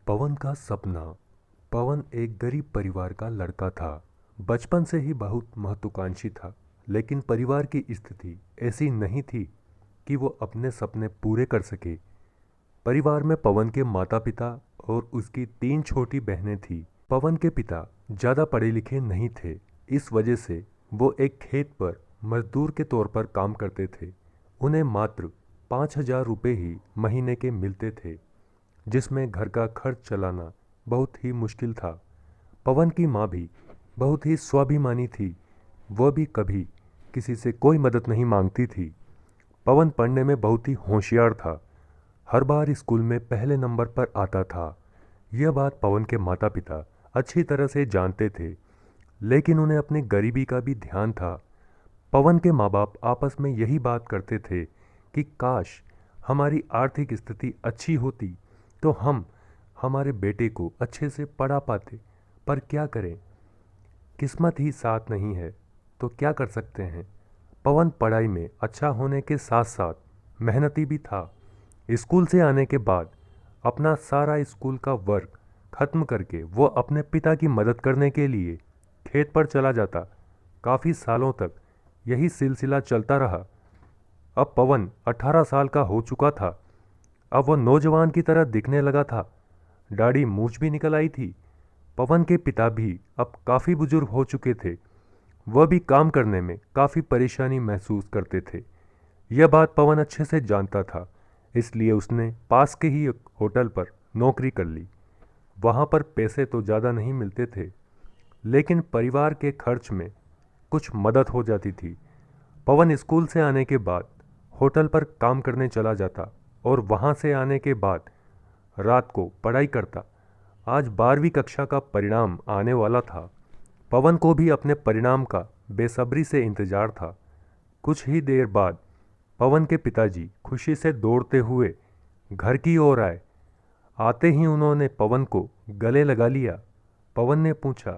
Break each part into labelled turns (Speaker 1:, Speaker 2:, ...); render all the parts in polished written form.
Speaker 1: पवन का सपना। पवन एक गरीब परिवार का लड़का था। बचपन से ही बहुत महत्वाकांक्षी था, लेकिन परिवार की स्थिति ऐसी नहीं थी कि वो अपने सपने पूरे कर सके। परिवार में पवन के माता पिता और उसकी 3 छोटी बहनें थीं। पवन के पिता ज़्यादा पढ़े लिखे नहीं थे, इस वजह से वो एक खेत पर मजदूर के तौर पर काम करते थे। उन्हें मात्र 5,000 रुपये ही महीने के मिलते थे, जिसमें घर का खर्च चलाना बहुत ही मुश्किल था। पवन की माँ भी बहुत ही स्वाभिमानी थी, वह भी कभी किसी से कोई मदद नहीं मांगती थी। पवन पढ़ने में बहुत ही होशियार था, हर बार स्कूल में पहले नंबर पर आता था। यह बात पवन के माता पिता अच्छी तरह से जानते थे, लेकिन उन्हें अपनी गरीबी का भी ध्यान था। पवन के माँ बाप आपस में यही बात करते थे कि काश हमारी आर्थिक स्थिति अच्छी होती तो हम हमारे बेटे को अच्छे से पढ़ा पाते, पर क्या करें, किस्मत ही साथ नहीं है तो क्या कर सकते हैं। पवन पढ़ाई में अच्छा होने के साथ साथ मेहनती भी था। स्कूल से आने के बाद अपना सारा स्कूल का वर्क खत्म करके वो अपने पिता की मदद करने के लिए खेत पर चला जाता। काफ़ी सालों तक यही सिलसिला चलता रहा। अब पवन 18 साल का हो चुका था। अब वह नौजवान की तरह दिखने लगा था, दाढ़ी मूंछ भी निकल आई थी। पवन के पिता भी अब काफ़ी बुजुर्ग हो चुके थे, वह भी काम करने में काफ़ी परेशानी महसूस करते थे। यह बात पवन अच्छे से जानता था, इसलिए उसने पास के ही एक होटल पर नौकरी कर ली। वहाँ पर पैसे तो ज़्यादा नहीं मिलते थे, लेकिन परिवार के खर्च में कुछ मदद हो जाती थी। पवन स्कूल से आने के बाद होटल पर काम करने चला जाता और वहाँ से आने के बाद रात को पढ़ाई करता। आज 12वीं कक्षा का परिणाम आने वाला था। पवन को भी अपने परिणाम का बेसब्री से इंतजार था। कुछ ही देर बाद पवन के पिताजी खुशी से दौड़ते हुए घर की ओर आए। आते ही उन्होंने पवन को गले लगा लिया। पवन ने पूछा,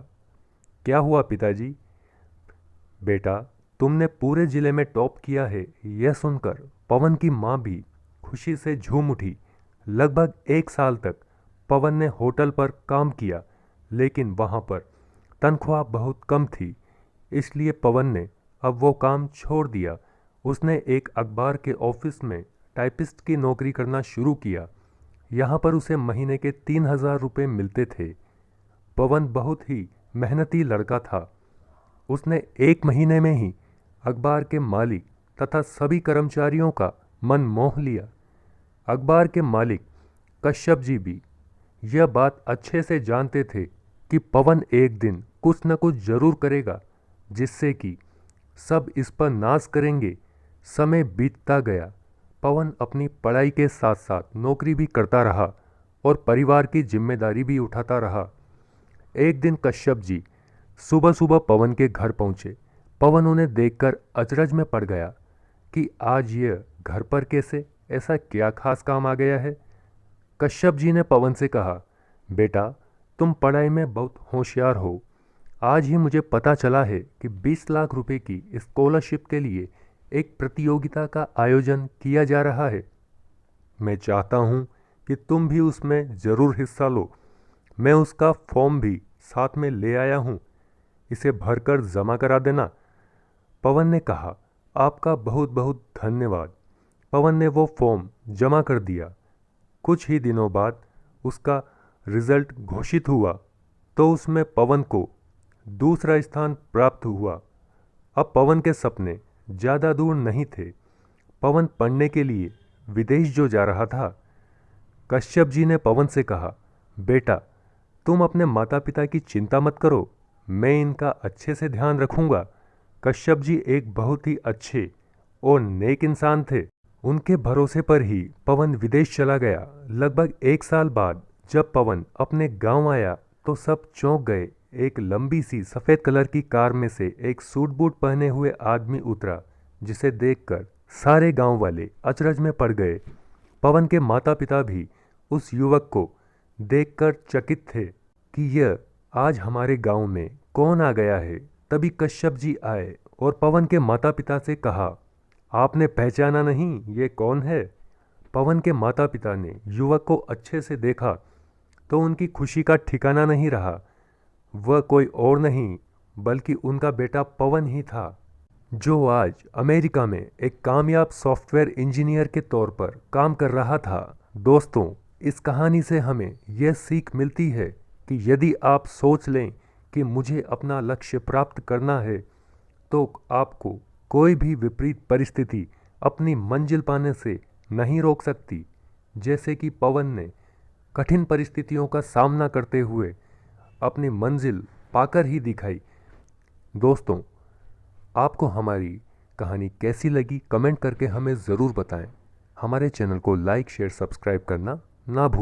Speaker 1: क्या हुआ पिताजी? बेटा, तुमने पूरे जिले में टॉप किया है। यह सुनकर पवन की माँ भी खुशी से झूम उठी। लगभग 1 साल तक पवन ने होटल पर काम किया, लेकिन वहाँ पर तनख्वाह बहुत कम थी, इसलिए पवन ने अब वो काम छोड़ दिया। उसने एक अखबार के ऑफिस में टाइपिस्ट की नौकरी करना शुरू किया। यहाँ पर उसे महीने के 3,000 रुपये मिलते थे। पवन बहुत ही मेहनती लड़का था। उसने 1 महीने में ही अखबार के मालिक तथा सभी कर्मचारियों का मन मोह लिया। अखबार के मालिक कश्यप जी भी यह बात अच्छे से जानते थे कि पवन एक दिन कुछ न कुछ जरूर करेगा, जिससे कि सब इस पर नाज करेंगे। समय बीतता गया। पवन अपनी पढ़ाई के साथ साथ नौकरी भी करता रहा और परिवार की जिम्मेदारी भी उठाता रहा। एक दिन कश्यप जी सुबह सुबह पवन के घर पहुंचे। पवन उन्हें देखकर अचरज में पड़ गया कि आज यह घर पर कैसे, ऐसा क्या खास काम आ गया है। कश्यप जी ने पवन से कहा, बेटा, तुम पढ़ाई में बहुत होशियार हो। आज ही मुझे पता चला है कि 20 लाख रुपए की स्कॉलरशिप के लिए एक प्रतियोगिता का आयोजन किया जा रहा है। मैं चाहता हूँ कि तुम भी उसमें ज़रूर हिस्सा लो। मैं उसका फॉर्म भी साथ में ले आया हूँ, इसे भरकर जमा करा देना। पवन ने कहा, आपका बहुत बहुत धन्यवाद। पवन ने वो फॉर्म जमा कर दिया। कुछ ही दिनों बाद उसका रिजल्ट घोषित हुआ तो उसमें पवन को दूसरा स्थान प्राप्त हुआ। अब पवन के सपने ज़्यादा दूर नहीं थे। पवन पढ़ने के लिए विदेश जो जा रहा था। कश्यप जी ने पवन से कहा, बेटा, तुम अपने माता पिता की चिंता मत करो, मैं इनका अच्छे से ध्यान रखूंगा। कश्यप जी एक बहुत ही अच्छे और नेक इंसान थे। उनके भरोसे पर ही पवन विदेश चला गया। लगभग 1 साल बाद जब पवन अपने गांव आया तो सब चौंक गए। एक लंबी सी सफ़ेद कलर की कार में से एक सूट बूट पहने हुए आदमी उतरा, जिसे देखकर सारे गांव वाले अचरज में पड़ गए। पवन के माता पिता भी उस युवक को देखकर चकित थे कि यह आज हमारे गांव में कौन आ गया है। तभी कश्यप जी आए और पवन के माता पिता से कहा, आपने पहचाना नहीं, ये कौन है? पवन के माता पिता ने युवक को अच्छे से देखा तो उनकी खुशी का ठिकाना नहीं रहा। वह कोई और नहीं बल्कि उनका बेटा पवन ही था, जो आज अमेरिका में एक कामयाब सॉफ्टवेयर इंजीनियर के तौर पर काम कर रहा था। दोस्तों, इस कहानी से हमें यह सीख मिलती है कि यदि आप सोच लें कि मुझे अपना लक्ष्य प्राप्त करना है, तो आपको कोई भी विपरीत परिस्थिति अपनी मंजिल पाने से नहीं रोक सकती। जैसे कि पवन ने कठिन परिस्थितियों का सामना करते हुए अपनी मंजिल पाकर ही दिखाई। दोस्तों, आपको हमारी कहानी कैसी लगी कमेंट करके हमें ज़रूर बताएं। हमारे चैनल को लाइक शेयर सब्सक्राइब करना ना भूलें।